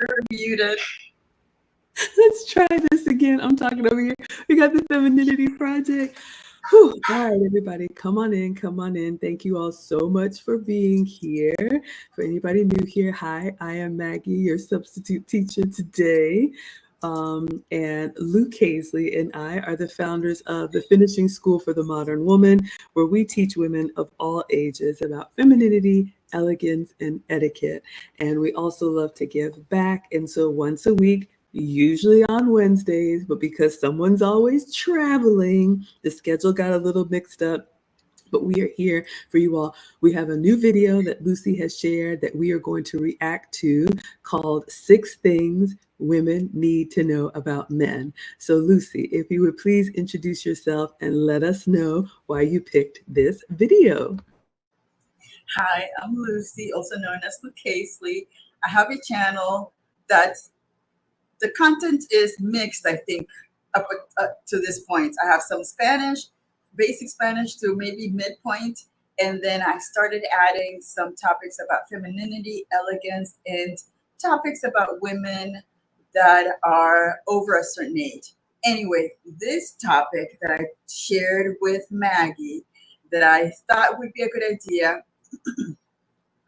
You're muted. Let's try this again. I'm talking over here. We got the Femininity Project. Whew. All right, everybody, come on in, come on in. Thank you all so much for being here. For anybody new here, hi, I am Maggie, your substitute teacher today. And Luke Hazley and I are the founders of the Finishing School for the Modern Woman, where we teach women of all ages about femininity, elegance, and etiquette. And we also love to give back. And so once a week, usually on Wednesdays, but because someone's always traveling, the schedule got a little mixed up. But we are here for you all. We have a new video that Lucy has shared that we are going to react to called 6 Things Women Need to Know About Men. So, Lucy, if you would please introduce yourself and let us know why you picked this video. Hi, I'm Lucy, also known as Luke Hazley. I have a channel that the content is mixed, I think, up to this point. I have some Spanish, basic Spanish to maybe midpoint, and then I started adding some topics about femininity, elegance, and topics about women that are over a certain age. Anyway, this topic that I shared with Maggie that I thought would be a good idea,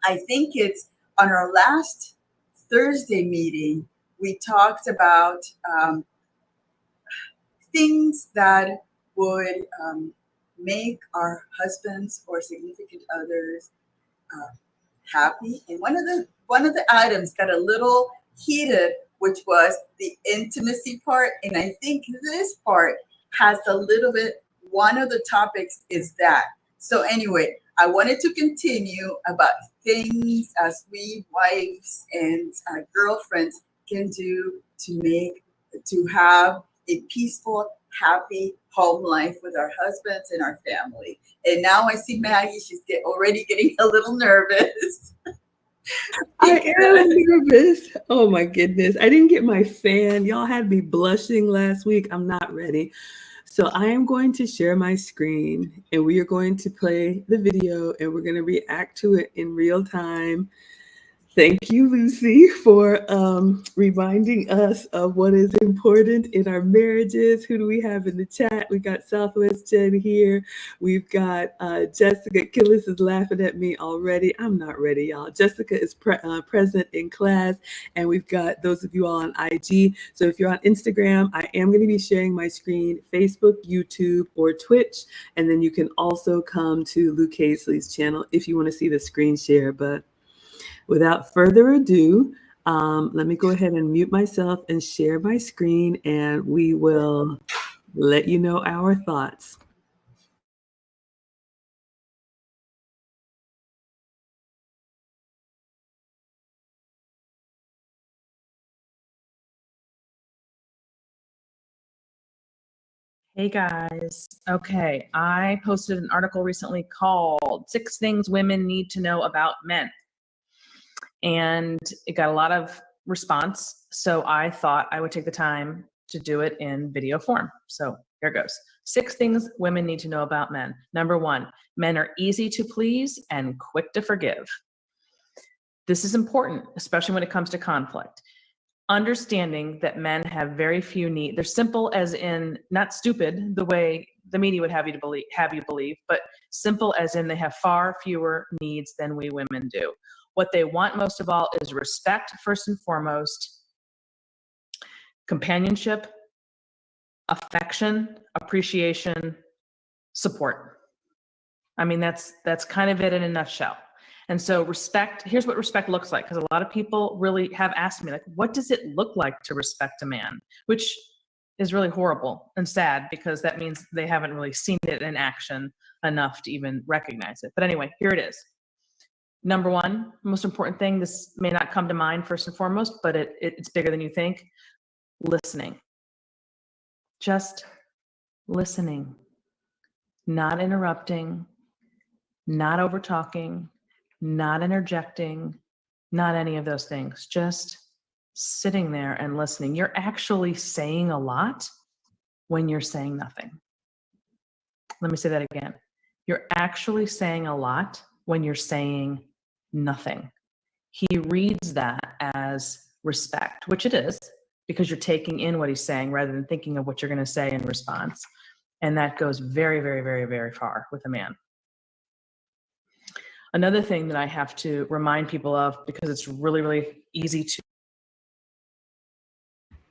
I think it's on our last Thursday meeting, we talked about things that would make our husbands or significant others happy. And one of the items got a little heated, which was the intimacy part. And I think this part has a little bit. One of the topics is that. So anyway, I wanted to continue about things as we wives and girlfriends can do to have a peaceful, happy home life with our husbands and our family. And now I see Maggie; she's already getting a little nervous. I am nervous. Oh my goodness. I didn't get my fan. Y'all had me blushing last week. I'm not ready. So I am going to share my screen and we are going to play the video and we're going to react to it in real time. Thank you, Lucy, for reminding us of what is important in our marriages. Who do we have in the chat? We got Southwest Jen here. We've got Jessica Killis is laughing at me already. I'm not ready, y'all. Jessica is present in class, and we've got those of you all on IG. So if you're on Instagram, I am going to be sharing my screen, Facebook, YouTube, or Twitch, and then you can also come to Luke Hazley's channel if you want to see the screen share. But without further ado, let me go ahead and mute myself and share my screen, and we will let you know our thoughts. Hey guys. Okay, I posted an article recently called 6 Things Women Need to Know About Men. And it got a lot of response. So I thought I would take the time to do it in video form. So here goes. 6 things women need to know about men. Number 1, men are easy to please and quick to forgive. This is important, especially when it comes to conflict. Understanding that men have very few needs. They're simple as in not stupid the way the media would have you believe, but simple as in they have far fewer needs than we women do. What they want most of all is respect, first and foremost, companionship, affection, appreciation, support. I mean, that's kind of it in a nutshell. And so respect, here's what respect looks like, because a lot of people really have asked me, like, what does it look like to respect a man? Which is really horrible and sad, because that means they haven't really seen it in action enough to even recognize it. But anyway, here it is. Number 1, most important thing, this may not come to mind first and foremost, but it's bigger than you think. Listening. Just listening. Not interrupting, not over talking, not interjecting, not any of those things. Just sitting there and listening. You're actually saying a lot when you're saying nothing. Let me say that again. You're actually saying a lot when you're saying nothing. He reads that as respect, which it is, because you're taking in what he's saying rather than thinking of what you're going to say in response. And that goes very, very, very, very far with a man. Another thing that I have to remind people of, because it's really, really easy to.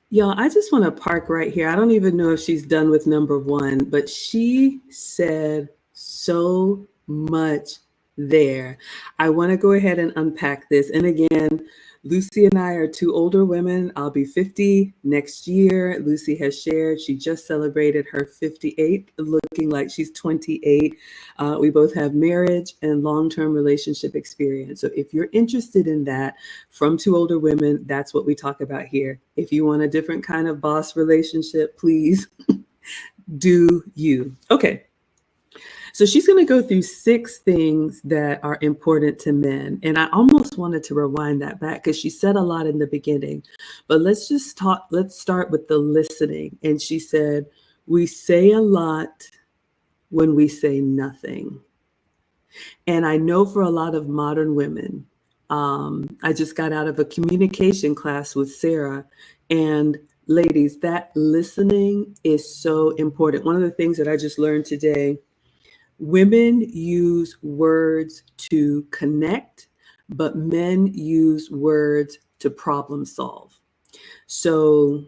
Y'all, I just want to park right here. I don't even know if she's done with number one, but she said so much there. I want to go ahead and unpack this. And again, Lucy and I are two older women. I'll be 50 next year. Lucy has shared she just celebrated her 58th, looking like she's 28. We both have marriage and long-term relationship experience. So if you're interested in that from two older women, that's what we talk about here. If you want a different kind of boss relationship, please do you. Okay. So she's going to go through 6 things that are important to men. And I almost wanted to rewind that back because she said a lot in the beginning. But let's start with the listening. And she said, we say a lot when we say nothing. And I know for a lot of modern women, I just got out of a communication class with Sarah, and ladies, that listening is so important. One of the things that I just learned today, women use words to connect, but men use words to problem solve. So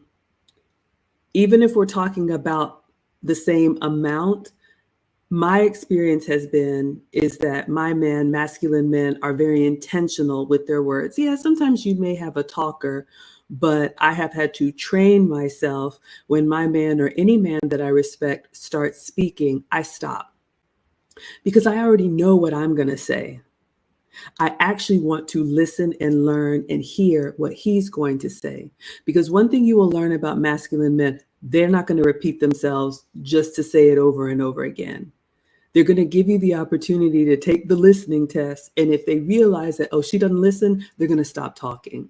even if we're talking about the same amount, my experience is that my masculine men are very intentional with their words. Yeah, sometimes you may have a talker, but I have had to train myself when my man or any man that I respect starts speaking, I stop. Because I already know what I'm going to say. I actually want to listen and learn and hear what he's going to say. Because one thing you will learn about masculine men, they're not going to repeat themselves just to say it over and over again. They're going to give you the opportunity to take the listening test. And if they realize that, oh, she doesn't listen, they're going to stop talking.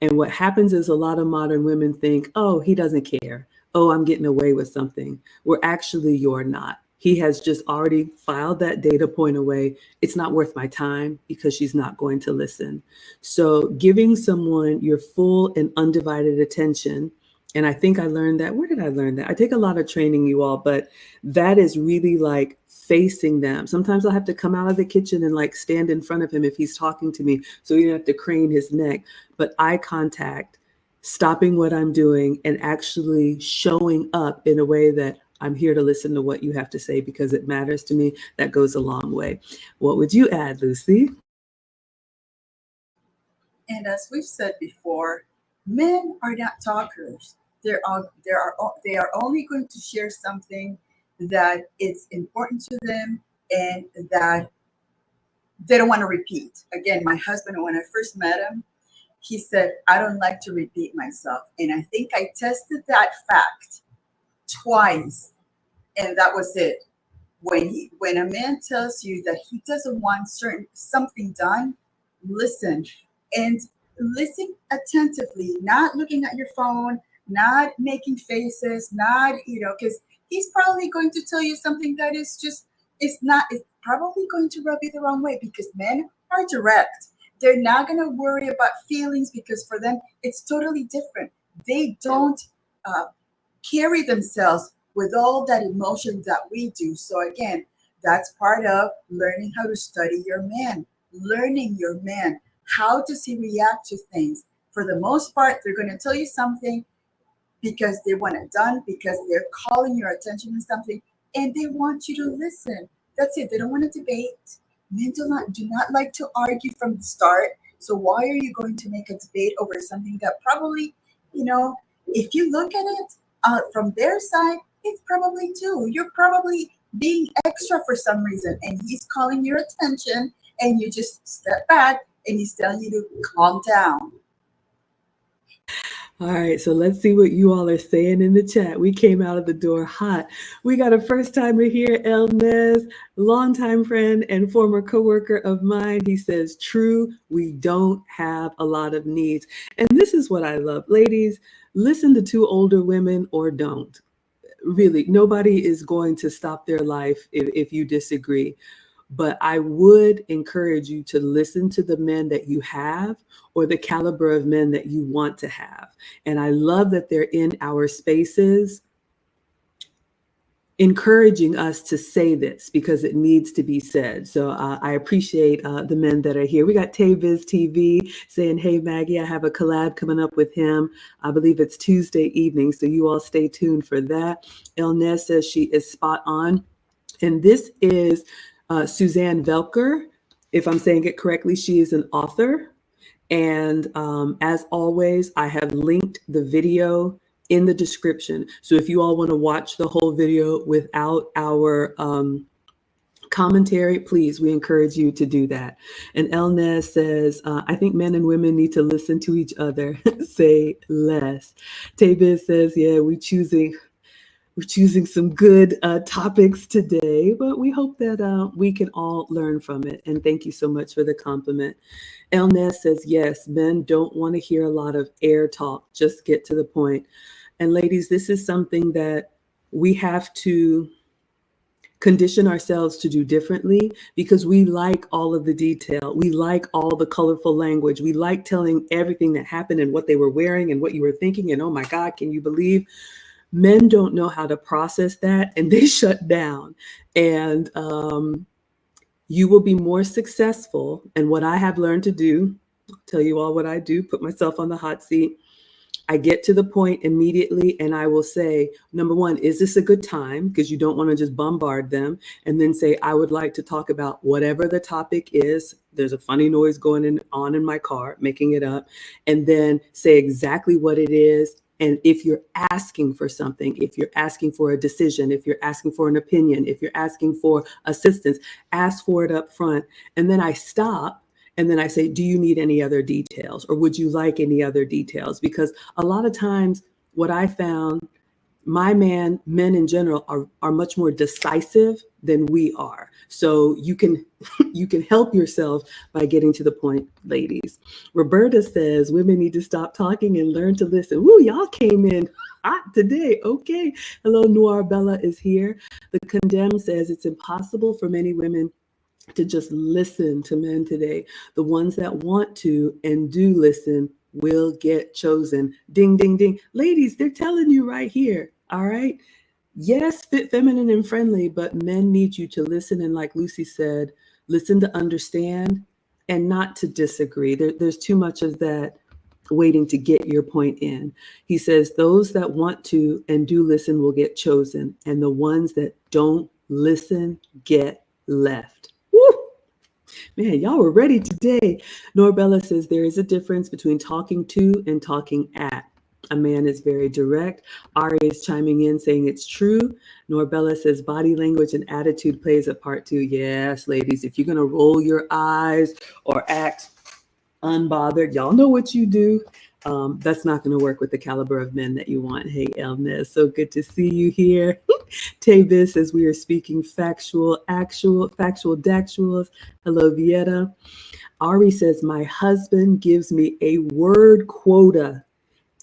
And what happens is a lot of modern women think, oh, he doesn't care. Oh, I'm getting away with something. Where actually you're not. He has just already filed that data point away. It's not worth my time because she's not going to listen. So giving someone your full and undivided attention, and I think I learned that. Where did I learn that? I take a lot of training, you all, but that is really like facing them. Sometimes I'll have to come out of the kitchen and like stand in front of him if he's talking to me. So you have to crane his neck. But eye contact, stopping what I'm doing and actually showing up in a way that I'm here to listen to what you have to say because it matters to me. That goes a long way. What would you add, Lucy? And as we've said before, men are not talkers. They are only going to share something that is important to them and that they don't want to repeat. Again, my husband, when I first met him, he said, I don't like to repeat myself. And I think I tested that fact twice. And that was it. When a man tells you that he doesn't want something done, listen and listen attentively, not looking at your phone, not making faces, not, because he's probably going to tell you something that is just, it's probably going to rub you the wrong way because men are direct. They're not going to worry about feelings because for them, it's totally different. They don't carry themselves with all that emotion that we do. So again, that's part of learning how to study your man, learning your man. How does he react to things? For the most part, they're going to tell you something because they want it done, because they're calling your attention to something, and they want you to listen. That's it. They don't want to debate. Men do not like to argue from the start. So why are you going to make a debate over something that probably, if you look at it from their side, it's probably too. You're probably being extra for some reason, and he's calling your attention, and you just step back, and he's telling you to calm down. All right, so let's see what you all are saying in the chat. We came out of the door hot. We got a first timer here, El Nez, longtime friend and former coworker of mine. He says, true, we don't have a lot of needs. And this is what I love. Ladies, listen to two older women or don't. Really, nobody is going to stop their life if you disagree. but I would encourage you to listen to the men that you have or the caliber of men that you want to have. And I love that they're in our spaces encouraging us to say this because it needs to be said. So I appreciate the men that are here. We got Taviz TV saying, hey, Maggie, I have a collab coming up with him. I believe it's Tuesday evening, so you all stay tuned for that. Elnez says she is spot on. And this is Suzanne Velker. If I'm saying it correctly, she is an author. And as always, I have linked the video in the description. So if you all want to watch the whole video without our commentary, please, we encourage you to do that. And Elnez says, I think men and women need to listen to each other, say less. Taviz says, yeah, we're choosing some good topics today, but we hope that we can all learn from it. And thank you so much for the compliment. Elnez says, yes, men don't want to hear a lot of air talk. Just get to the point. And ladies, this is something that we have to condition ourselves to do differently because we like all of the detail. We like all the colorful language. We like telling everything that happened and what they were wearing and what you were thinking. And oh my God, can you believe? Men don't know how to process that and they shut down. And you will be more successful. And what I have learned to do, I'll tell you all what I do, put myself on the hot seat. I get to the point immediately and I will say, number one, is this a good time? Because you don't want to just bombard them. And then say, I would like to talk about whatever the topic is. There's a funny noise going on in my car, making it up. And then say exactly what it is. And if you're asking for something, if you're asking for a decision, if you're asking for an opinion, if you're asking for assistance, ask for it up front. And then I stop and then I say, do you need any other details? Or would you like any other details? Because a lot of times what I found, men in general are much more decisive than we are. So you can help yourself by getting to the point, ladies. Roberta says women need to stop talking and learn to listen. Ooh, y'all came in hot today. Okay. Hello, Noir Bella is here. The Condemned says it's impossible for many women to just listen to men today. The ones that want to and do listen will get chosen. Ding, ding, ding. Ladies, they're telling you right here. All right. Yes, fit, feminine, and friendly, but men need you to listen. And like Lucy said, listen to understand and not to disagree. There's too much of that waiting to get your point in. He says, those that want to and do listen will get chosen. And the ones that don't listen get left. Woo! Man, y'all were ready today. Norbella says there is a difference between talking to and talking at. A man is very direct. Ari is chiming in saying it's true. Norbella says body language and attitude plays a part too. Yes, ladies, if you're going to roll your eyes or act unbothered, y'all know what you do. That's not going to work with the caliber of men that you want. Hey, Elnez, so good to see you here. Tavis says we are speaking factual, dactuals. Hello, Vieta. Ari says my husband gives me a word quota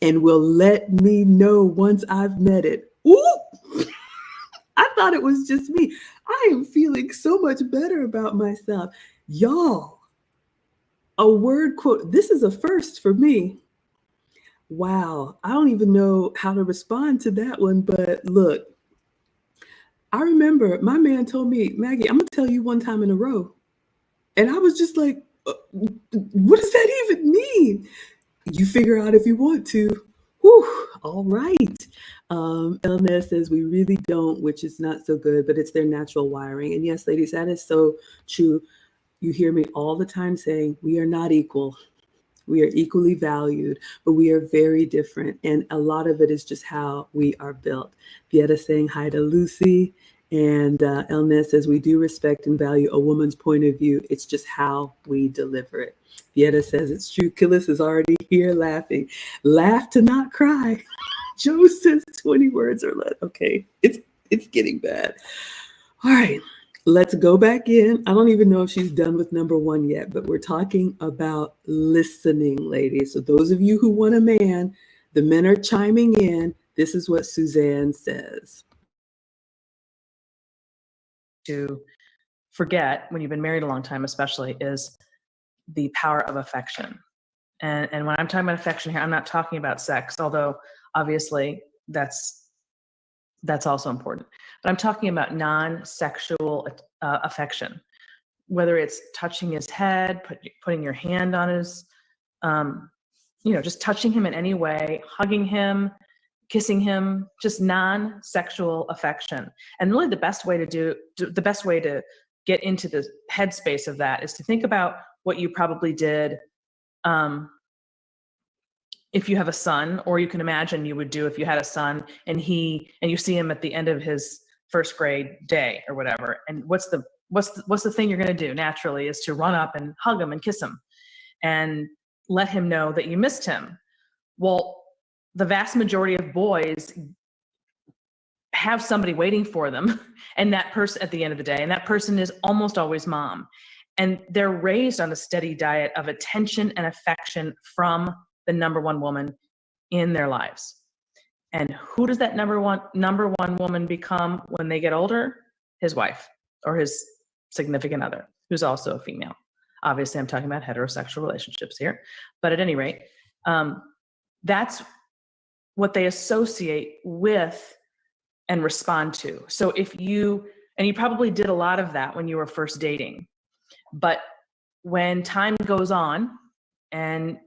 and will let me know once I've met it. Ooh! I thought it was just me. I am feeling so much better about myself. Y'all, a word quote. This is a first for me. Wow. I don't even know how to respond to that one, but look, I remember my man told me, Maggie, I'm going to tell you one time in a row. And I was just like, what does that even mean? You figure out if you want to. Whew, all right. Elnez says we really don't, which is not so good, but it's their natural wiring. And yes, ladies, that is so true. You hear me all the time saying we are not equal. We are equally valued, but we are very different. And a lot of it is just how we are built. Vieta saying hi to Lucy. And Elnez says, we do respect and value a woman's point of view. It's just how we deliver it. Vieta says, it's true. Killis is already here laughing. Laugh to not cry. Joe says 20 words or less. Okay, it's getting bad. All right, let's go back in. I don't even know if she's done with number one yet, but we're talking about listening, ladies. So those of you who want a man, the men are chiming in. This is what Suzanne says. forget when you've been married a long time, especially, is the power of affection. And when I'm talking about affection here, I'm not talking about sex, although obviously that's also important. But I'm talking about non-sexual affection, whether it's touching his head, putting your hand on his, just touching him in any way, hugging him, kissing him, just non-sexual affection. And really the best way to get into the headspace of that is to think about what you probably did if you have a son, or you can imagine you would do if you had a son and you see him at the end of his first grade day or whatever. And what's the thing you're going to do naturally is to run up and hug him and kiss him and let him know that you missed him. Well, the vast majority of boys have somebody waiting for them, and that person at the end of the day, and that person is almost always mom. And they're raised on a steady diet of attention and affection from the number one woman in their lives. And who does that number one woman become when they get older? His wife or his significant other, who's also a female. Obviously, I'm talking about heterosexual relationships here. But at any rate, that's what they associate with and respond to. So you probably did a lot of that when you were first dating, but when time goes on and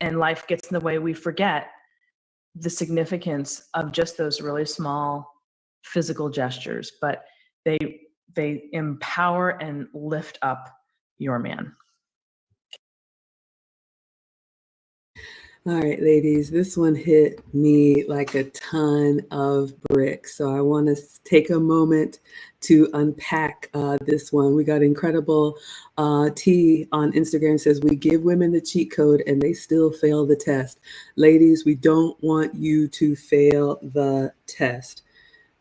life gets in the way, we forget the significance of just those really small physical gestures, but they empower and lift up your man. All right, ladies, this one hit me like a ton of bricks. So I want to take a moment to unpack this one. We got incredible T on Instagram says, we give women the cheat code and they still fail the test. Ladies, we don't want you to fail the test.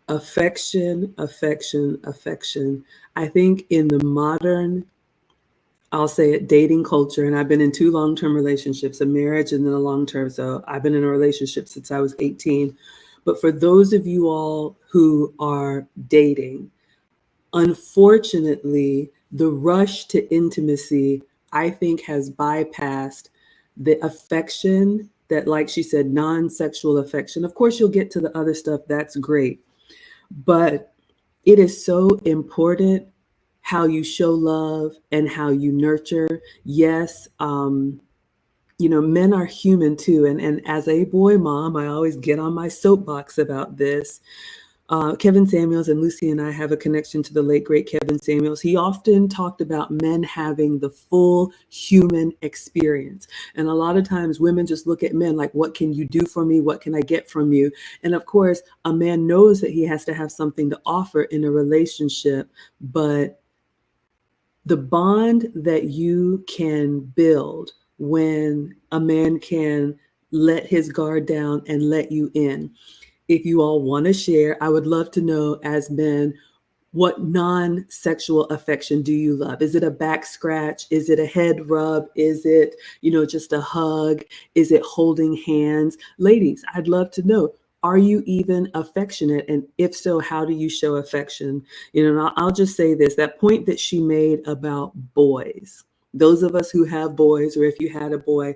Affection, affection, affection. I think in the modern, I'll say it, dating culture, and I've been in 2 long-term relationships, a marriage and then a long-term. So I've been in a relationship since I was 18. But for those of you all who are dating, unfortunately, the rush to intimacy, I think, has bypassed the affection that, like she said, non-sexual affection. Of course, you'll get to the other stuff. That's great. But it is so important how you show love and how you nurture. Yes, men are human too. And as a boy mom, I always get on my soapbox about this. Kevin Samuels, and Lucy and I have a connection to the late, great Kevin Samuels. He often talked about men having the full human experience. And a lot of times women just look at men like, what can you do for me? What can I get from you? And of course, a man knows that he has to have something to offer in a relationship, but the bond that you can build when a man can let his guard down and let you in. If you all want to share, I would love to know, as men, what non-sexual affection do you love? Is it a back scratch? Is it a head rub? Is it, just a hug? Is it holding hands? Ladies, I'd love to know, are you even affectionate? And if so, how do you show affection? And I'll just say this, that point that she made about boys, those of us who have boys, or if you had a boy,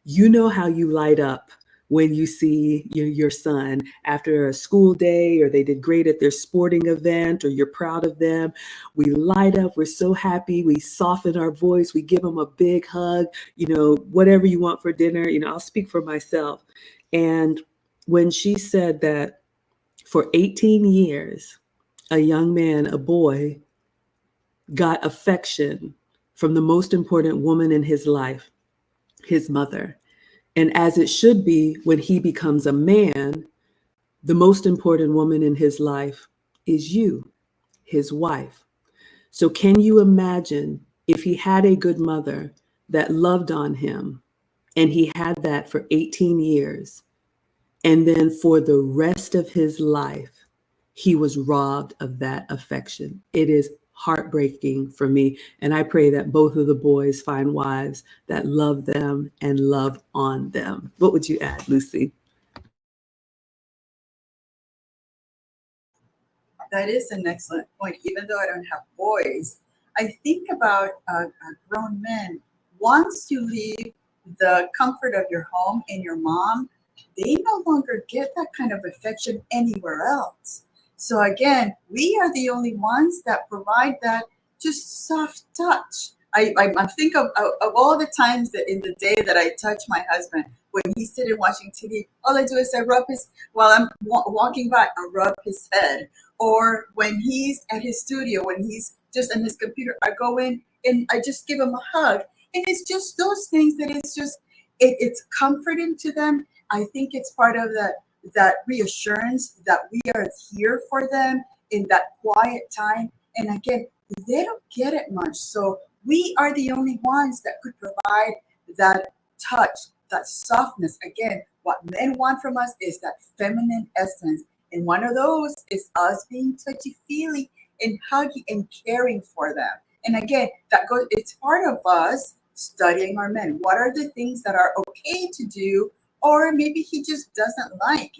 you know how you light up when you see your son after a school day, or they did great at their sporting event, or you're proud of them. We light up. We're so happy. We soften our voice. We give them a big hug, whatever you want for dinner. I'll speak for myself. And when she said that for 18 years, a young man, a boy, got affection from the most important woman in his life, his mother. And as it should be, when he becomes a man, the most important woman in his life is you, his wife. So can you imagine if he had a good mother that loved on him, and he had that for 18 years, and then for the rest of his life, he was robbed of that affection? It is heartbreaking for me. And I pray that both of the boys find wives that love them and love on them. What would you add, Lucy? That is an excellent point. Even though I don't have boys, I think about grown men. Once you leave the comfort of your home and your mom, they no longer get that kind of affection anywhere else. So again, we are the only ones that provide that just soft touch. I think of all the times that in the day that I touch my husband when he's sitting watching TV. All I do is I rub his while I'm walking by. I rub his head, or when he's at his studio, when he's just on his computer, I go in and I just give him a hug. And it's just those things that it's just it's comforting to them. I think it's part of that reassurance that we are here for them in that quiet time. And again, they don't get it much. So we are the only ones that could provide that touch, that softness. Again, what men want from us is that feminine essence. And one of those is us being touchy-feely and huggy and caring for them. And again, it's part of us studying our men. What are the things that are okay to do, or maybe he just doesn't like,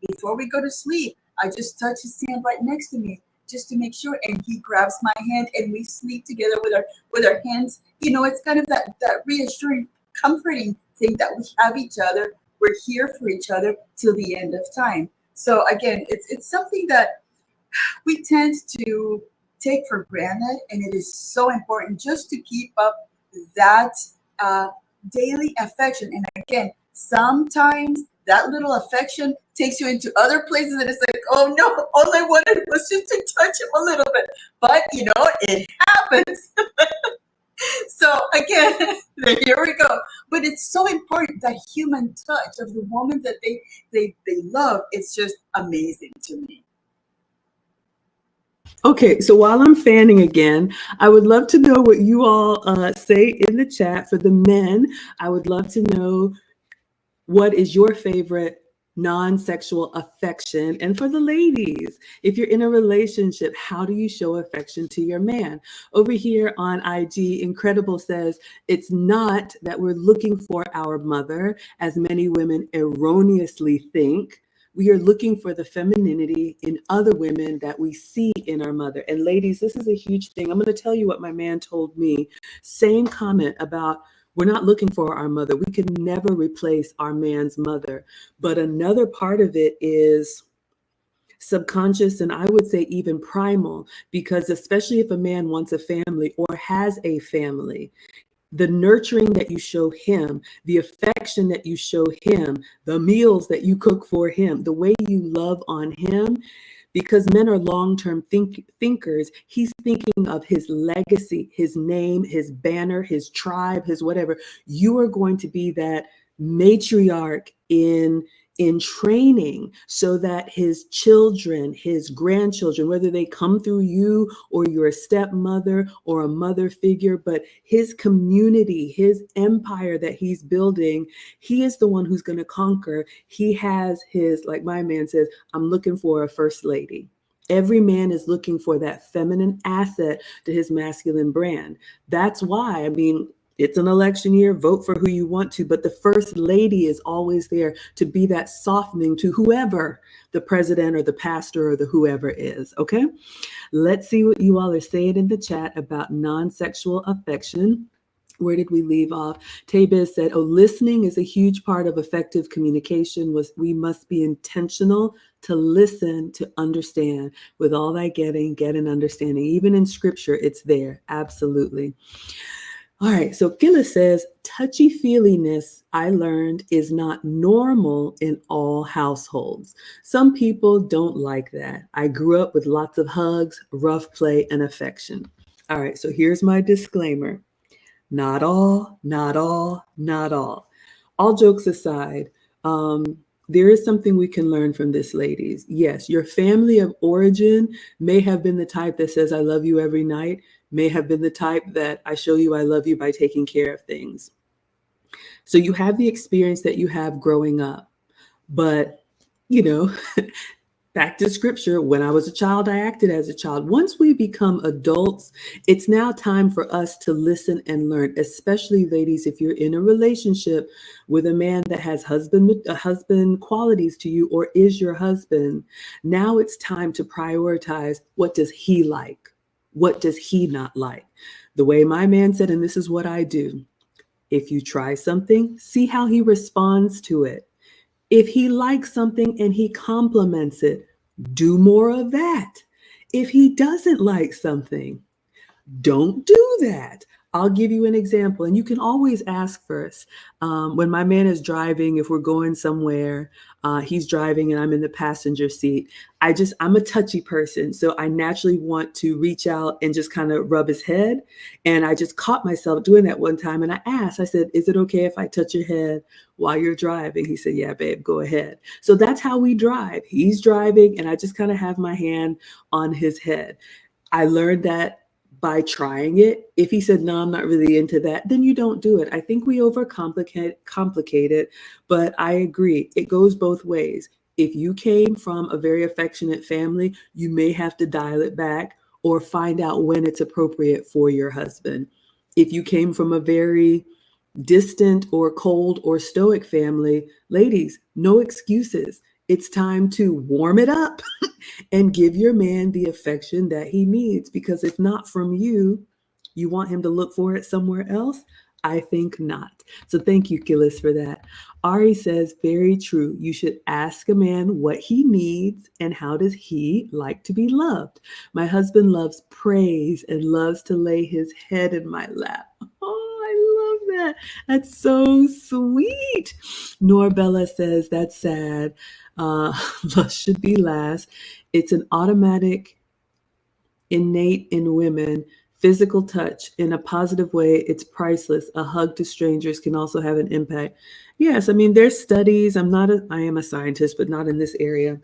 before we go to sleep, I just touch his hand right next to me just to make sure, and he grabs my hand and we sleep together with our hands. It's kind of that reassuring, comforting thing that we have each other. We're here for each other till the end of time. So again, it's something that we tend to take for granted, and it is so important just to keep up that daily affection. And again, sometimes that little affection takes you into other places, and it's like, oh no, all I wanted was just to touch him a little bit. But it happens. So again, here we go. But it's so important, that human touch of the woman that they love. It's just amazing to me. Okay, so while I'm fanning again, I would love to know what you all say in the chat. For the men, I would love to know what is your favorite non-sexual affection. And for the ladies, if you're in a relationship, how do you show affection to your man? Over here on IG, Incredible says, it's not that we're looking for our mother, as many women erroneously think. We are looking for the femininity in other women that we see in our mother. And ladies, this is a huge thing. I'm going to tell you what my man told me. Same comment about, we're not looking for our mother. We can never replace our man's mother. But another part of it is subconscious, and I would say even primal, because especially if a man wants a family or has a family, the nurturing that you show him, the affection that you show him, the meals that you cook for him, the way you love on him, because men are long-term thinkers, he's thinking of his legacy, his name, his banner, his tribe, his whatever. You are going to be that matriarch in training, so that his children, his grandchildren, whether they come through you or you're a stepmother or a mother figure, but his community, his empire that he's building, he is the one who's going to conquer. He has his, like my man says, I'm looking for a first lady. Every man is looking for that feminine asset to his masculine brand. That's why, it's an election year, vote for who you want to, but the first lady is always there to be that softening to whoever the president or the pastor or the whoever is, okay? Let's see what you all are saying in the chat about non-sexual affection. Where did we leave off? Tabez said, listening is a huge part of effective communication. We must be intentional to listen, to understand. With all that getting, get an understanding. Even in scripture, it's there, absolutely. All right, so Phyllis says, touchy-feeliness, I learned, is not normal in all households. Some people don't like that. I grew up with lots of hugs, rough play, and affection. All right, so here's my disclaimer. Not all, not all, not all. All jokes aside, there is something we can learn from this, ladies. Yes, your family of origin may have been the type that says, I love you every night, may have been the type that I show you I love you by taking care of things. So you have the experience that you have growing up. But, back to scripture, when I was a child, I acted as a child. Once we become adults, it's now time for us to listen and learn, especially ladies, if you're in a relationship with a man that has husband qualities to you or is your husband. Now it's time to prioritize, what does he like? What does he not like? The way my man said, and this is what I do. If you try something, see how he responds to it. If he likes something and he compliments it, do more of that. If he doesn't like something, don't do that. I'll give you an example, and you can always ask first. When my man is driving, if we're going somewhere, he's driving and I'm in the passenger seat. I'm a touchy person, so I naturally want to reach out and just kind of rub his head. And I just caught myself doing that one time, and I said, "Is it okay if I touch your head while you're driving?" He said, "Yeah, babe, go ahead." So that's how we drive. He's driving, and I just kind of have my hand on his head. I learned that by trying it. If he said, "No, I'm not really into that," then you don't do it. I think we complicate it, but I agree. It goes both ways. If you came from a very affectionate family, you may have to dial it back or find out when it's appropriate for your husband. If you came from a very distant or cold or stoic family, ladies, no excuses. It's time to warm it up and give your man the affection that he needs. Because if not from you, you want him to look for it somewhere else? I think not. So thank you, Gillis, for that. Ari says, very true. You should ask a man what he needs and how does he like to be loved. My husband loves praise and loves to lay his head in my lap. Oh, I love that. That's so sweet. Norbella says, that's sad. Lust should be last. It's an automatic, innate in women. Physical touch in a positive way, it's priceless. A hug to strangers can also have an impact. Yes, I mean, there's studies. I am a scientist, but not in this area.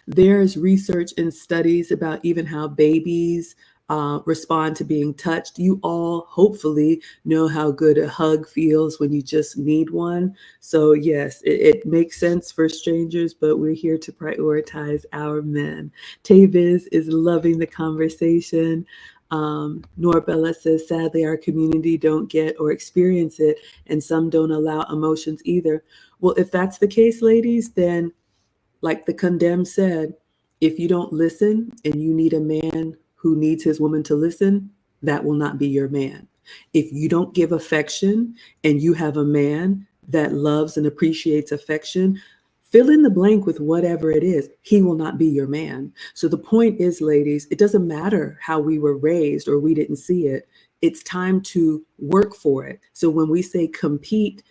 There's research and studies about even how babies respond to being touched. You all hopefully know how good a hug feels when you just need one. So yes, it makes sense for strangers, but we're here to prioritize our men. Taviz is loving the conversation. Norbella says, sadly, our community don't get or experience it, and some don't allow emotions either. Well, if that's the case, ladies, then like the condemned said, if you don't listen and you need a man who needs his woman to listen, that will not be your man. If you don't give affection and you have a man that loves and appreciates affection, fill in the blank with whatever it is. He will not be your man. So the point is, ladies, it doesn't matter how we were raised or we didn't see it. It's time to work for it. So when we say compete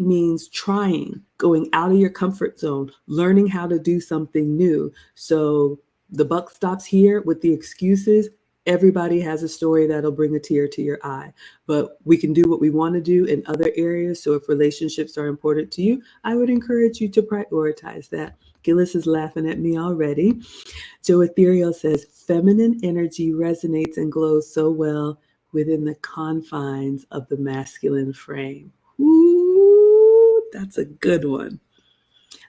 means trying, going out of your comfort zone, learning how to do something new. So the buck stops here with the excuses. Everybody has a story that'll bring a tear to your eye, but we can do what we want to do in other areas. So if relationships are important to you, I would encourage you to prioritize that. Gillis is laughing at me already. Joe Ethereal says, feminine energy resonates and glows so well within the confines of the masculine frame. Ooh, that's a good one.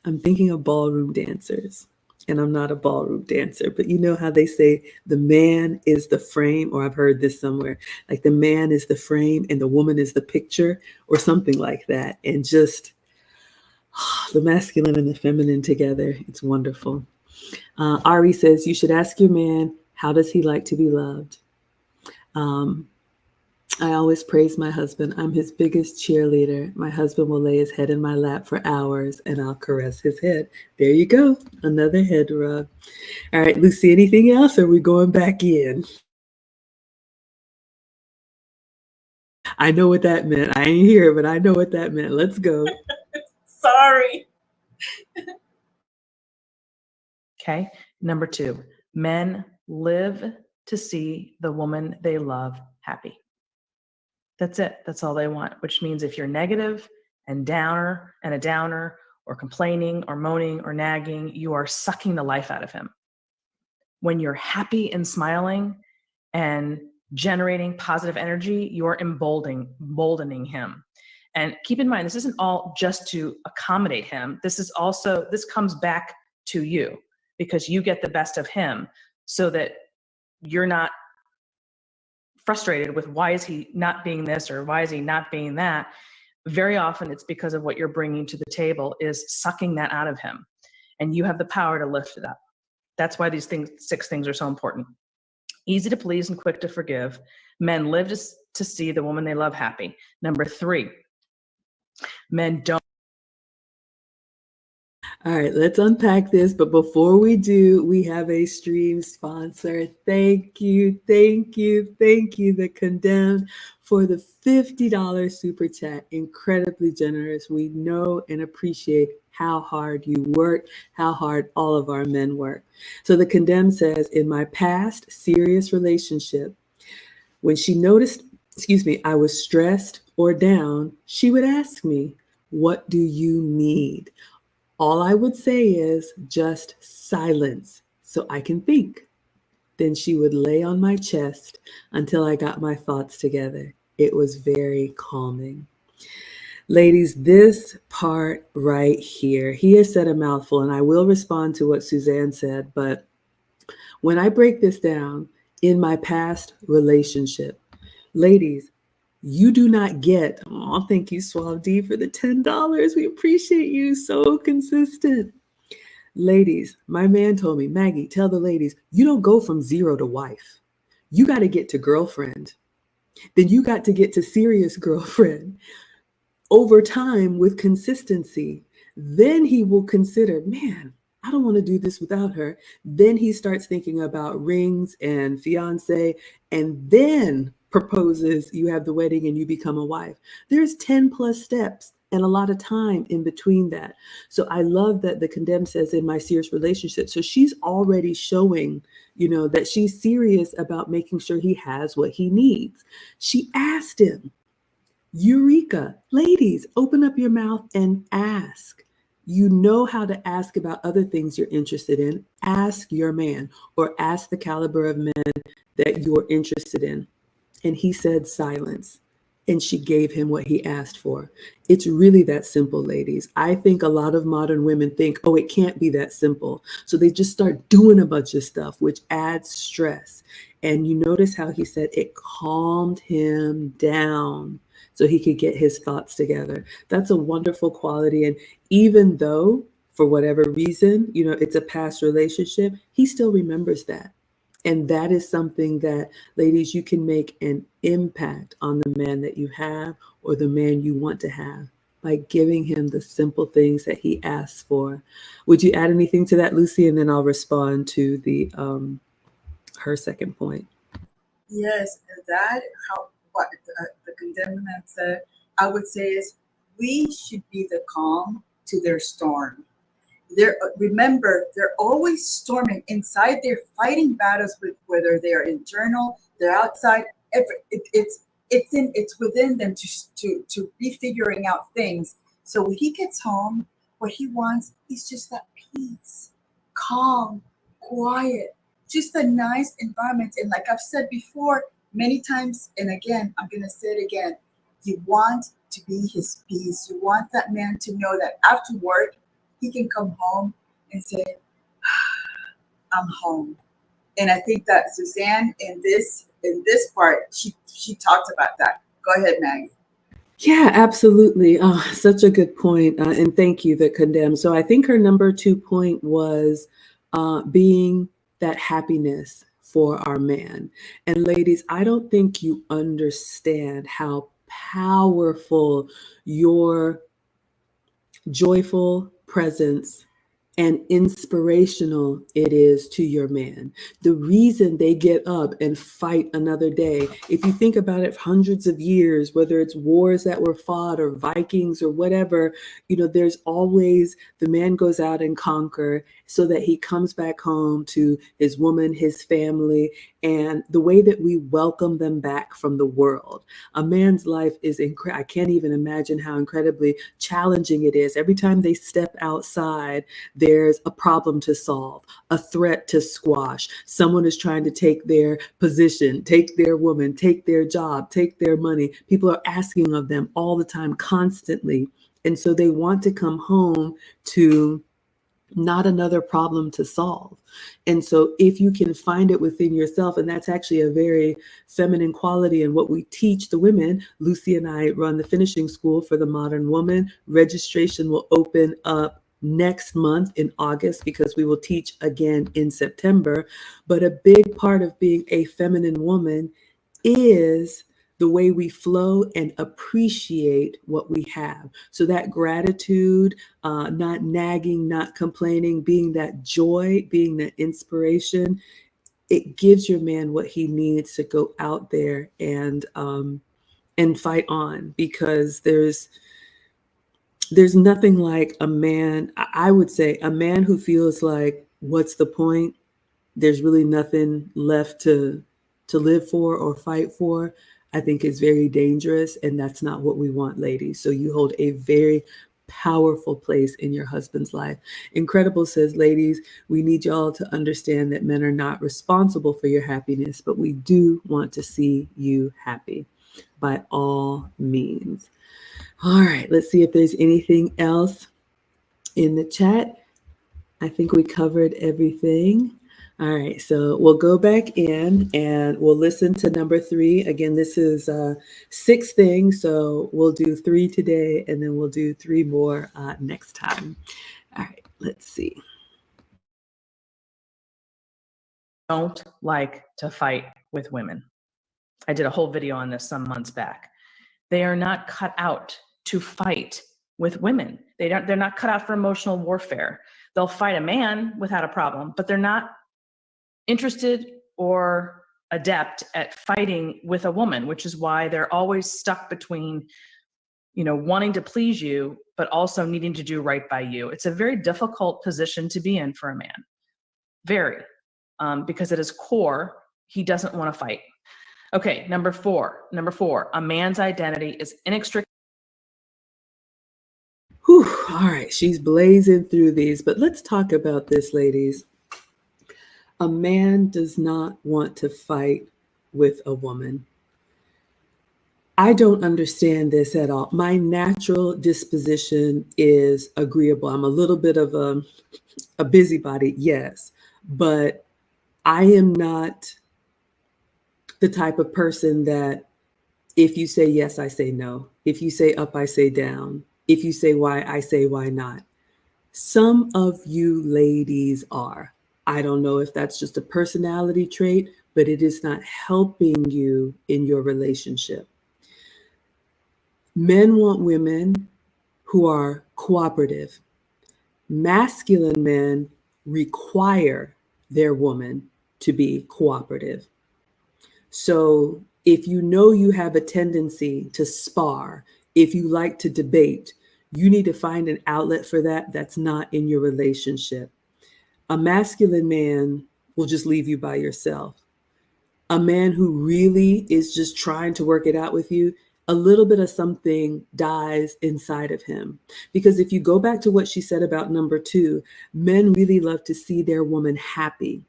I'm thinking of ballroom dancers, and I'm not a ballroom dancer, but you know how they say the man is the frame, or I've heard this somewhere, like the man is the frame and the woman is the picture, or something like that. And just the masculine and the feminine together. It's wonderful. Ari says, you should ask your man, how does he like to be loved? I always praise my husband. I'm his biggest cheerleader. My husband will lay his head in my lap for hours and I'll caress his head. There you go. Another head rub. All right, Lucy, anything else? Or are we going back in? I know what that meant. I ain't here, but I know what that meant. Let's go. Sorry. Okay. Number 2, men live to see the woman they love happy. That's it. That's all they want, which means if you're negative and a downer or complaining or moaning or nagging, you are sucking the life out of him. When you're happy and smiling and generating positive energy, you're emboldening him. And keep in mind, this isn't all just to accommodate him. This comes back to you because you get the best of him so that you're not frustrated with why is he not being this or why is he not being that. Very often it's because of what you're bringing to the table is sucking that out of him, and you have the power to lift it up. That's why these 6 things are so important. easy to please and quick to forgive. Men live to see the woman they love happy. Number 3, men don't. All right, let's unpack this. But before we do, we have a stream sponsor. Thank you, thank you, thank you, The Condemned, for the $50 super chat. Incredibly generous. We know and appreciate how hard you work, how hard all of our men work. So The Condemned says, in my past serious relationship, when she noticed, I was stressed or down, she would ask me, what do you need? All I would say is just silence so I can think. Then she would lay on my chest until I got my thoughts together. It was very calming. Ladies, this part right here, he has said a mouthful, and I will respond to what Suzanne said, but when I break this down, in my past relationship, ladies, you do not get, oh, thank you, Suave D, for the $10. We appreciate you. So consistent. Ladies, my man told me, Maggie, tell the ladies, you don't go from 0 to wife. You got to get to girlfriend. Then you got to get to serious girlfriend. Over time, with consistency, then he will consider, man, I don't want to do this without her. Then he starts thinking about rings and fiance, and then proposes, you have the wedding and you become a wife. There's 10 plus steps and a lot of time in between that. So I love that The Condemned says, in my serious relationship. So she's already showing, that she's serious about making sure he has what he needs. She asked him, Eureka, ladies, open up your mouth and ask. You know how to ask about other things you're interested in. Ask your man, or ask the caliber of men that you're interested in. And he said silence. And she gave him what he asked for. It's really that simple, ladies. I think a lot of modern women think, oh, it can't be that simple. So they just start doing a bunch of stuff, which adds stress. And you notice how he said it calmed him down so he could get his thoughts together. That's a wonderful quality. And even though, for whatever reason, it's a past relationship, he still remembers that. And that is something that, ladies, you can make an impact on the man that you have or the man you want to have by giving him the simple things that he asks for. Would you add anything to that, Lucy? And then I'll respond to the her second point. Yes, that what the Condemned man said, I would say is we should be the calm to their storm. Remember, they're always storming inside. They're fighting battles with whether they're internal, they're outside. It's within them to be figuring out things. So when he gets home, what he wants is just that peace, calm, quiet, just a nice environment. And like I've said before many times, and again, I'm gonna say it again. You want to be his peace. You want that man to know that after work, he can come home and say, I'm home. And I think that Suzanne in this part, she talked about that. Go ahead, Maggie. Yeah, absolutely. Such a good point. And thank you, The Condemned. So I think her number 2 point was being that happiness for our man. And ladies, I don't think you understand how powerful your joyful presence and inspirational it is to your man. The reason they get up and fight another day, if you think about it, hundreds of years, whether it's wars that were fought or Vikings or whatever, there's always the man goes out and conquer so that he comes back home to his woman, his family, and the way that we welcome them back from the world. A man's life is incredible. I can't even imagine how incredibly challenging it is. Every time they step outside, there's a problem to solve, a threat to squash. Someone is trying to take their position, take their woman, take their job, take their money. People are asking of them all the time, constantly. And so they want to come home to not another problem to solve. And so if you can find it within yourself, and that's actually a very feminine quality and what we teach the women. Lucy and I run the finishing school for the modern woman. Registration will open up next month in August because we will teach again in September. But a big part of being a feminine woman is the way we flow and appreciate what we have. So that gratitude, not nagging, not complaining, being that joy, being that inspiration, it gives your man what he needs to go out there and fight on, because there's nothing like a man. I would say a man who feels like, what's the point? There's really nothing left to live for or fight for. I think is very dangerous, and that's not what we want, ladies. So you hold a very powerful place in your husband's life. Incredible says, ladies, we need y'all to understand that men are not responsible for your happiness, but we do want to see you happy by all means. All right, let's see if there's anything else in the chat. I think we covered everything. All right, so we'll go back in and we'll listen to number 3. Again, this is 6 things, so we'll do 3 today and then we'll do 3 more next time. All right, let's see. Don't like to fight with women. I did a whole video on this some months back. They are not cut out to fight with women. They're not cut out for emotional warfare. They'll fight a man without a problem, but they're not interested or adept at fighting with a woman, which is why they're always stuck between, wanting to please you, but also needing to do right by you. It's a very difficult position to be in for a man. Very, because at his core, he doesn't want to fight. Okay, number four, a man's identity is inextricably. Whew, all right, she's blazing through these, but let's talk about this, ladies. A man does not want to fight with a woman. I don't understand this at all. My natural disposition is agreeable. I'm a little bit of a busybody, yes, but I am not the type of person that if you say yes, I say no. If you say up, I say down. If you say why, I say why not. Some of you ladies are. I don't know if that's just a personality trait, but it is not helping you in your relationship. Men want women who are cooperative. Masculine men require their woman to be cooperative. So if you know you have a tendency to spar, if you like to debate, you need to find an outlet for that that's not in your relationship. A masculine man will just leave you by yourself. A man who really is just trying to work it out with you, a little bit of something dies inside of him. Because if you go back to what she said about number 2, men really love to see their woman happy.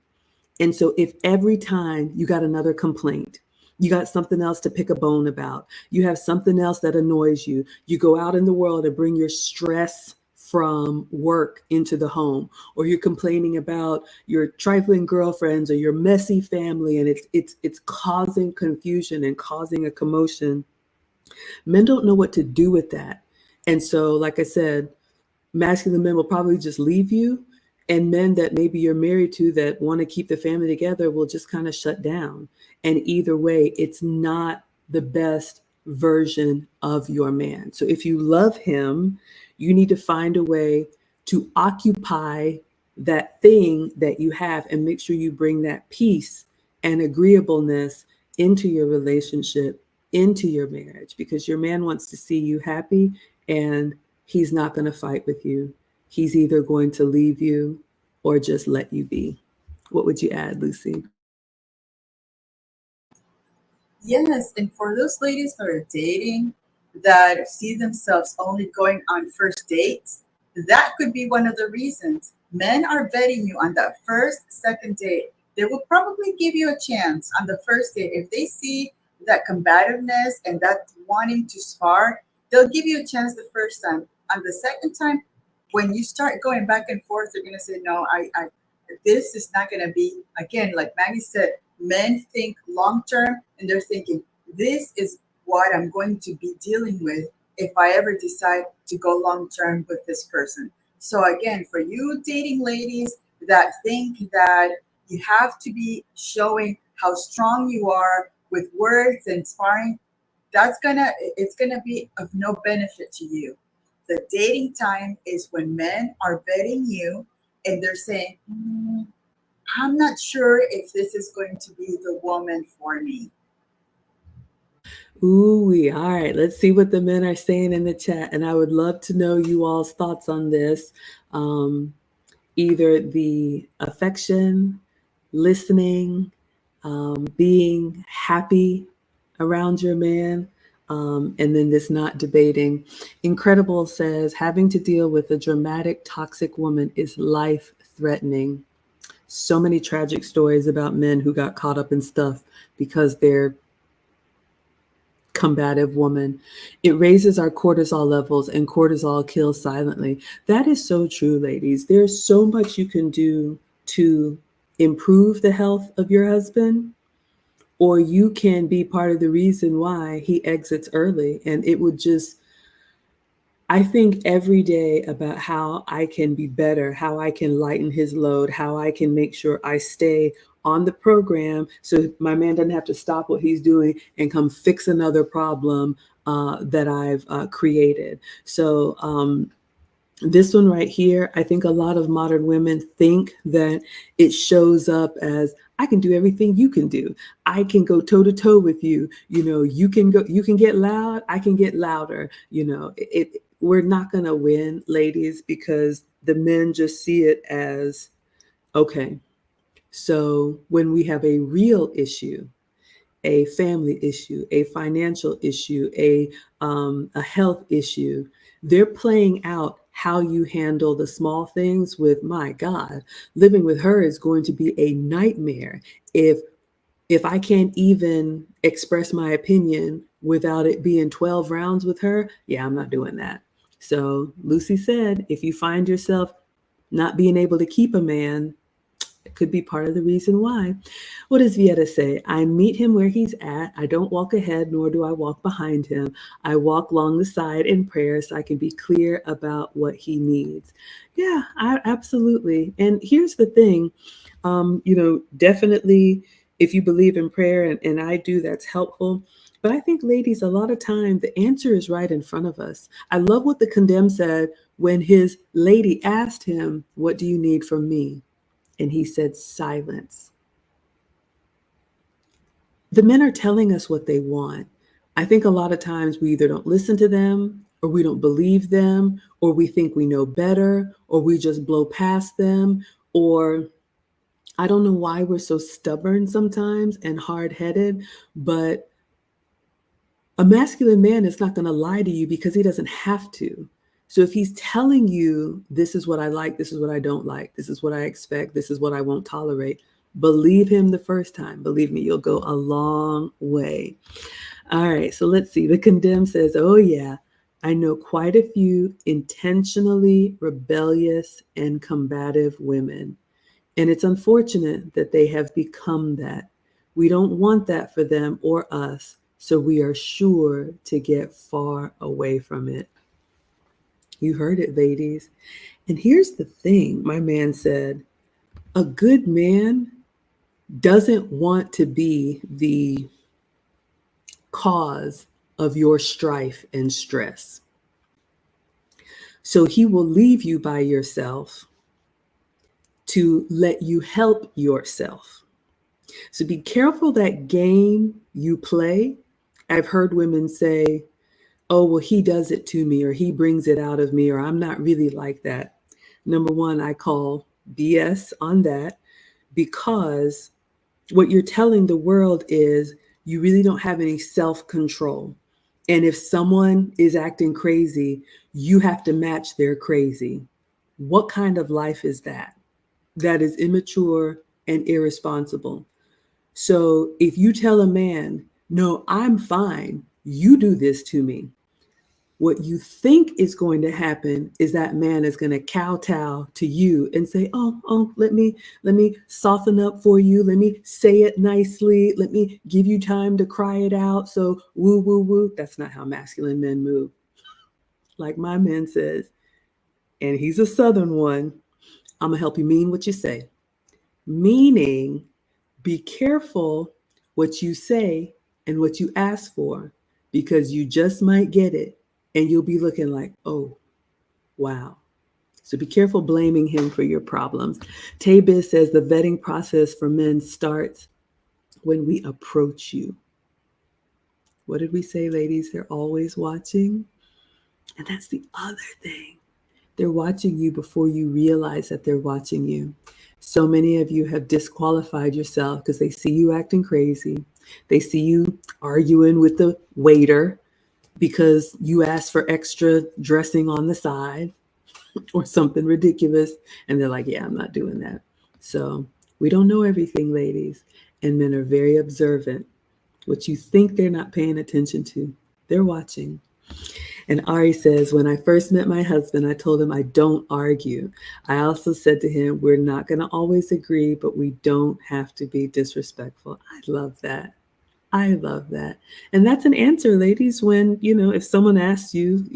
And so if every time you got another complaint, you got something else to pick a bone about, you have something else that annoys you, you go out in the world and bring your stress from work into the home, or you're complaining about your trifling girlfriends or your messy family, and it's causing confusion and causing a commotion. Men don't know what to do with that. And so, like I said, masculine men will probably just leave you, and men that maybe you're married to that want to keep the family together will just kind of shut down. And either way, it's not the best version of your man. So if you love him, you need to find a way to occupy that thing that you have and make sure you bring that peace and agreeableness into your relationship, into your marriage, because your man wants to see you happy, and he's not going to fight with you. He's either going to leave you or just let you be. What would you add, Lucy? Yes, and for those ladies that are dating, that see themselves only going on first dates, that could be one of the reasons. Men are vetting you on that first, second date. They will probably give you a chance on the first date. If they see that combativeness and that wanting to spar, they'll give you a chance the first time. On the second time, when you start going back and forth, they're gonna say, no, this is not gonna be, again, like Maggie said, men think long term, and they're thinking, this is what I'm going to be dealing with if I ever decide to go long term with this person. So again, for you dating ladies that think that you have to be showing how strong you are with words and sparring, it's gonna be of no benefit to you. The dating time is when men are vetting you and they're saying, I'm not sure if this is going to be the woman for me. Ooh, all right. Let's see what the men are saying in the chat. And I would love to know you all's thoughts on this. Um, Either the affection, listening, being happy around your man, and then this not debating. Incredible says having to deal with a dramatic, toxic woman is life threatening. So many tragic stories about men who got caught up in stuff because they're combative woman. It raises our cortisol levels, and cortisol kills silently. That is so true, ladies. There's so much you can do to improve the health of your husband, or you can be part of the reason why he exits early. And it would just, I think every day about how I can be better, how I can lighten his load, how I can make sure I stay on the program so my man doesn't have to stop what he's doing and come fix another problem that I've created. So this one right here, I think a lot of modern women think that it shows up as, I can do everything you can do. I can go toe to toe with you. You know, you can get loud. I can get louder. You know, we're not going to win, ladies, because the men just see it as, okay, so when we have a real issue, a family issue, a financial issue, a health issue, they're playing out how you handle the small things with, my God, living with her is going to be a nightmare. If I can't even express my opinion without it being 12 rounds with her, yeah, I'm not doing that. So Lucy said, if you find yourself not being able to keep a man, it could be part of the reason why. What does Vieta say? I meet him where he's at. I don't walk ahead, nor do I walk behind him. I walk along the side in prayer so I can be clear about what he needs. Yeah, absolutely. And here's the thing, definitely if you believe in prayer, and I do, that's helpful. But I think, ladies, a lot of time the answer is right in front of us. I love what the condemned said when his lady asked him, what do you need from me? And he said, silence. The men are telling us what they want. I think a lot of times we either don't listen to them, or we don't believe them, or we think we know better, or we just blow past them, or I don't know why we're so stubborn sometimes and hard-headed, but a masculine man is not going to lie to you because he doesn't have to. So if he's telling you, this is what I like, this is what I don't like, this is what I expect, this is what I won't tolerate, believe him the first time. Believe me, you'll go a long way. All right, so let's see. The condemned says, oh yeah, I know quite a few intentionally rebellious and combative women. And it's unfortunate that they have become that. We don't want that for them or us, so we are sure to get far away from it. You heard it, ladies. And here's the thing, my man said, a good man doesn't want to be the cause of your strife and stress. So he will leave you by yourself to let you help yourself. So be careful that game you play. I've heard women say, oh, well, he does it to me, or he brings it out of me, or I'm not really like that. Number one, I call BS on that, because what you're telling the world is you really don't have any self-control. And if someone is acting crazy, you have to match their crazy. What kind of life is that? That is immature and irresponsible. So if you tell a man, no, I'm fine, you do this to me, what you think is going to happen is that man is going to kowtow to you and say, oh, let me soften up for you. Let me say it nicely. Let me give you time to cry it out. So woo. That's not how masculine men move. Like my man says, and he's a Southern one. I'm going to help you mean what you say. Meaning, be careful what you say and what you ask for, because you just might get it and you'll be looking like, oh, wow. So be careful blaming him for your problems. Tabiz says the vetting process for men starts when we approach you. What did we say, ladies? They're always watching. And that's the other thing. They're watching you before you realize that they're watching you. So many of you have disqualified yourself because they see you acting crazy. They see you arguing with the waiter because you asked for extra dressing on the side or something ridiculous. And they're like, yeah, I'm not doing that. So we don't know everything, ladies. And men are very observant. What you think they're not paying attention to, they're watching. And Ari says, when I first met my husband, I told him I don't argue. I also said to him, we're not going to always agree, but we don't have to be disrespectful. I love that. I love that. And that's an answer, ladies, when, if someone asks you,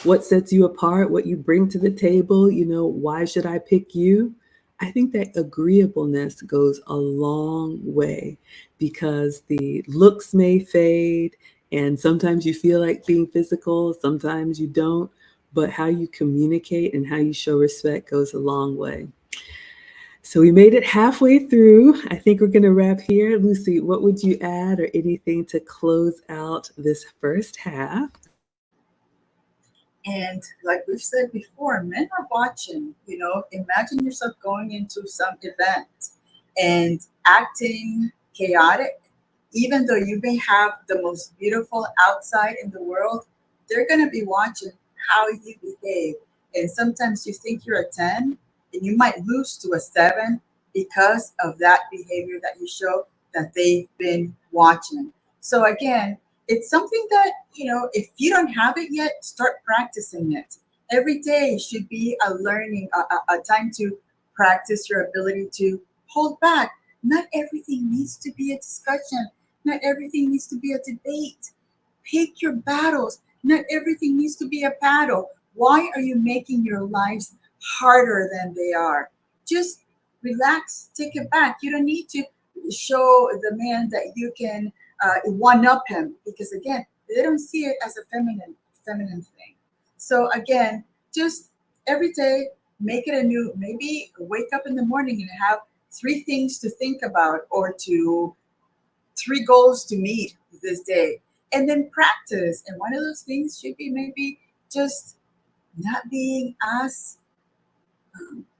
what sets you apart, what you bring to the table, why should I pick you? I think that agreeableness goes a long way, because the looks may fade and sometimes you feel like being physical, sometimes you don't, but how you communicate and how you show respect goes a long way. So we made it halfway through. I think we're going to wrap here. Lucy, what would you add or anything to close out this first half? And like we've said before, men are watching. Imagine yourself going into some event and acting chaotic. Even though you may have the most beautiful outside in the world, they're going to be watching how you behave. And sometimes you think you're a 10 and you might lose to a 7 because of that behavior that you show that they've been watching. So again, it's something that, if you don't have it yet, start practicing it. Every day should be a learning, a time to practice your ability to hold back. Not everything needs to be a discussion. Not everything needs to be a debate. Pick your battles. Not everything needs to be a battle. Why are you making your lives harder than they are? Just relax, take it back. You don't need to show the man that you can one up him, because again, they don't see it as a feminine thing. So again, just every day make it a new. Maybe wake up in the morning and have 3 things to think about, or 3 goals to meet this day, and then practice. And one of those things should be maybe just not being as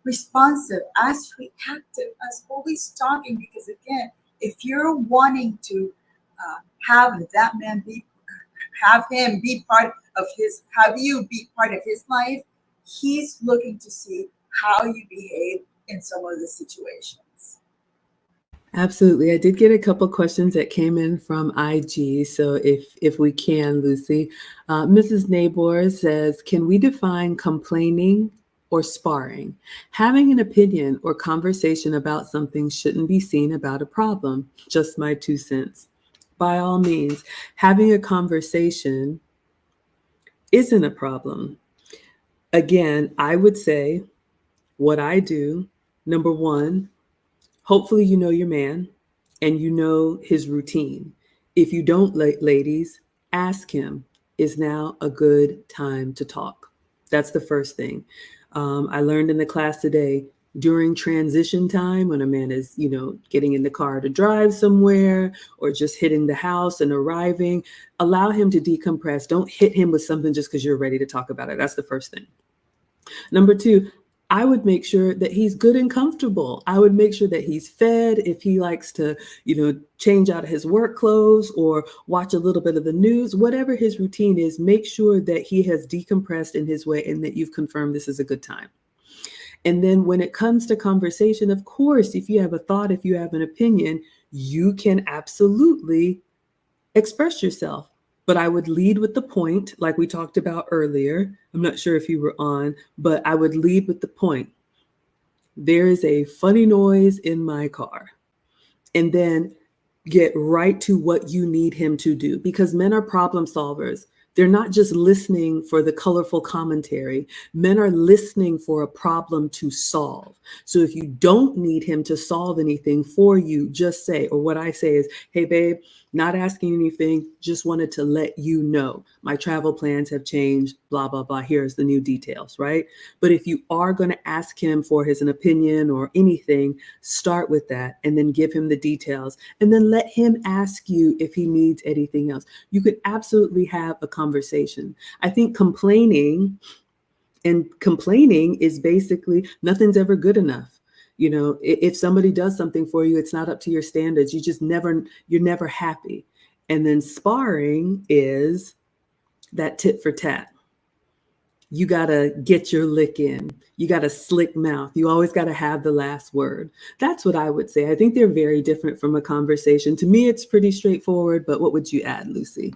responsive, as reactive, as always talking. Because again, if you're wanting to have that man have you be part of his life, he's looking to see how you behave in some of the situations. Absolutely. I did get a couple questions that came in from IG. So if we can, Lucy, Mrs. Nabor says, can we define complaining or sparring? Having an opinion or conversation about something shouldn't be seen about a problem. Just my 2 cents. By all means, having a conversation isn't a problem. Again, I would say what I do, number 1, hopefully you know your man and you know his routine. If you don't, ladies, ask him, is now a good time to talk? That's the first thing. I learned in the class today, during transition time, when a man is, getting in the car to drive somewhere or just hitting the house and arriving, allow him to decompress. Don't hit him with something just because you're ready to talk about it. That's the first thing. Number 2, I would make sure that he's good and comfortable. I would make sure that he's fed. If he likes to, change out of his work clothes or watch a little bit of the news, whatever his routine is, make sure that he has decompressed in his way and that you've confirmed this is a good time. And then when it comes to conversation, of course, if you have a thought, if you have an opinion, you can absolutely express yourself. But I would lead with the point, like we talked about earlier. I'm not sure if you were on, but I would lead with the point. There is a funny noise in my car. And then get right to what you need him to do, because men are problem solvers. They're not just listening for the colorful commentary. Men are listening for a problem to solve. So if you don't need him to solve anything for you, just say, or what I say is, hey, babe, not asking anything, just wanted to let you know my travel plans have changed, blah, blah, blah. Here's the new details, right? But if you are going to ask him for an opinion or anything, start with that and then give him the details and then let him ask you if he needs anything else. You could absolutely have a conversation. I think complaining is basically nothing's ever good enough. You know, if somebody does something for you, it's not up to your standards. You're never happy. And then sparring is that tit for tat. You got to get your lick in. You got a slick mouth. You always got to have the last word. That's what I would say. I think they're very different from a conversation. To me, it's pretty straightforward, but what would you add, Lucy?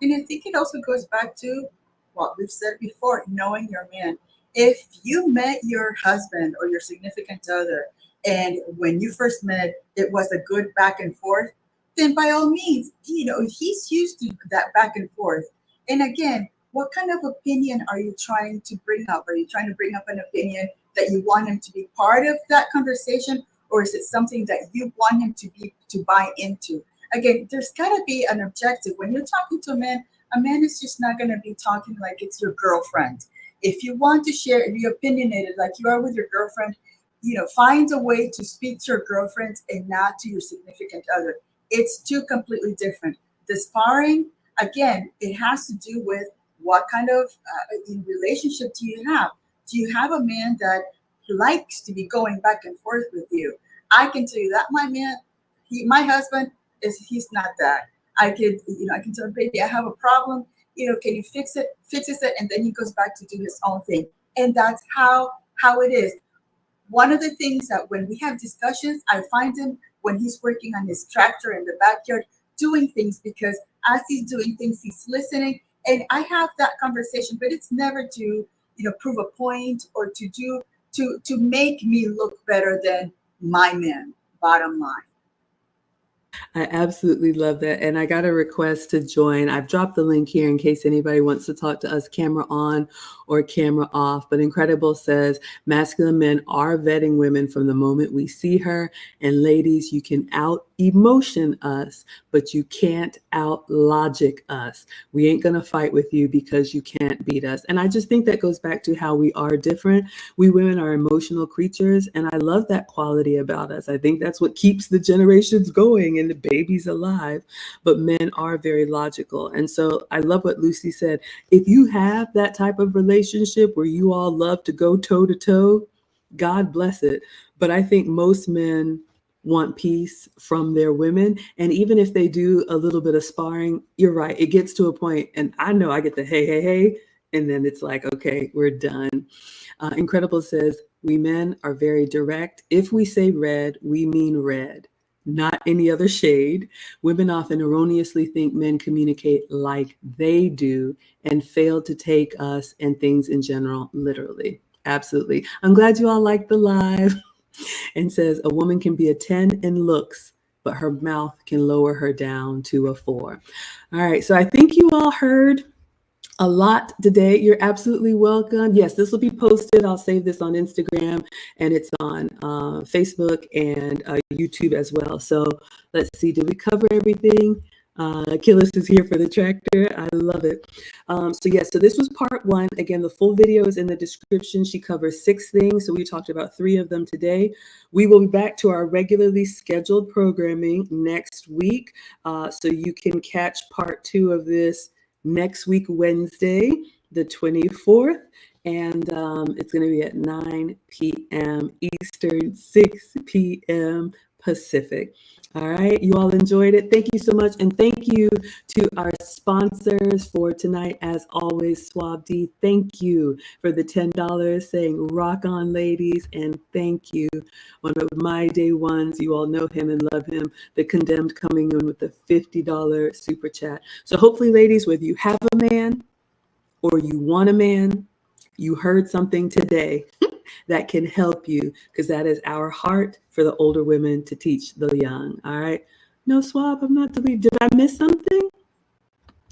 And I think it also goes back to what we've said before, knowing your man. If you met your husband or your significant other, and when you first met, it was a good back and forth, then by all means, he's used to that back and forth. And again, what kind of opinion are you trying to bring up? Are you trying to bring up an opinion that you want him to be part of that conversation, or is it something that you want him to buy into? Again, there's got to be an objective. When you're talking to a man is just not going to be talking like it's your girlfriend. If you want to share, be opinionated like you are with your girlfriend, find a way to speak to your girlfriend and not to your significant other. It's two completely different. The sparring, again, it has to do with what kind of relationship do you have? Do you have a man that likes to be going back and forth with you? I can tell you that my husband, he's not that. I can tell him, baby, I have a problem. Can you fix it? Fixes it, and then he goes back to do his own thing. And that's how it is. One of the things that when we have discussions, I find him when he's working on his tractor in the backyard, doing things, because as he's doing things, he's listening. And I have that conversation, but it's never to, prove a point or to make me look better than my man, bottom line. I absolutely love that. And I got a request to join. I've dropped the link here in case anybody wants to talk to us, camera on or camera off. But Incredible says masculine men are vetting women from the moment we see her. And ladies, you can out emotion us, but you can't out logic us. We ain't going to fight with you because you can't beat us. And I just think that goes back to how we are different. We women are emotional creatures. And I love that quality about us. I think that's what keeps the generations going and the babies alive. But men are very logical. And so I love what Lucy said. If you have that type of relationship where you all love to go toe to toe, God bless it. But I think most men want peace from their women. And even if they do a little bit of sparring, you're right. It gets to a point, and I know I get the hey, and then it's like, okay, we're done. Incredible says, we men are very direct. If we say red, we mean red, not any other shade. Women often erroneously think men communicate like they do and fail to take us and things in general literally. Absolutely. I'm glad you all liked the live. And says a woman can be a 10 in looks, but her mouth can lower her down to a 4. All right. So I think you all heard a lot today. You're absolutely welcome. Yes, this will be posted. I'll save this on Instagram, and it's on Facebook and YouTube as well. So let's see. Did we cover everything? Killis is here for the tractor. I love it. So this was part 1. Again, the full video is in the description. She covers 6 things. So we talked about 3 of them today. We will be back to our regularly scheduled programming next week. So you can catch part 2 of this next week, Wednesday, the 24th. And it's going to be at 9 p.m. Eastern, 6 p.m. Pacific. All right. You all enjoyed it. Thank you so much. And thank you to our sponsors for tonight. As always, Swab D, thank you for the $10 saying rock on, ladies. And thank you. One of my day ones. You all know him and love him. The Condemned coming in with the $50 super chat. So hopefully, ladies, whether you have a man or you want a man, you heard something today that can help you, because that is our heart for the older women to teach the young. All right. No, Swab, I'm not deleted. Did I miss something?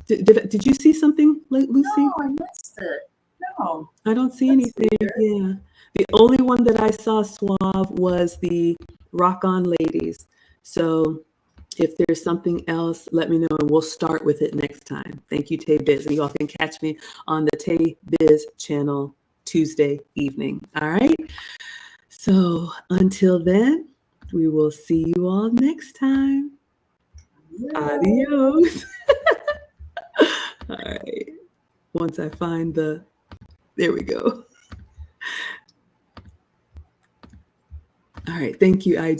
Did you see something, Lucy? No, I missed it. No. I don't see That's anything. weird. Yeah. The only one that I saw Suave was the Rock On Ladies. So if there's something else, let me know and we'll start with it next time. Thank you, Tay Biz. And you all can catch me on the Tay Biz channel Tuesday evening. All right. So until then, we will see you all next time. Adios. All right. Once I find there we go. All right. Thank you, IG.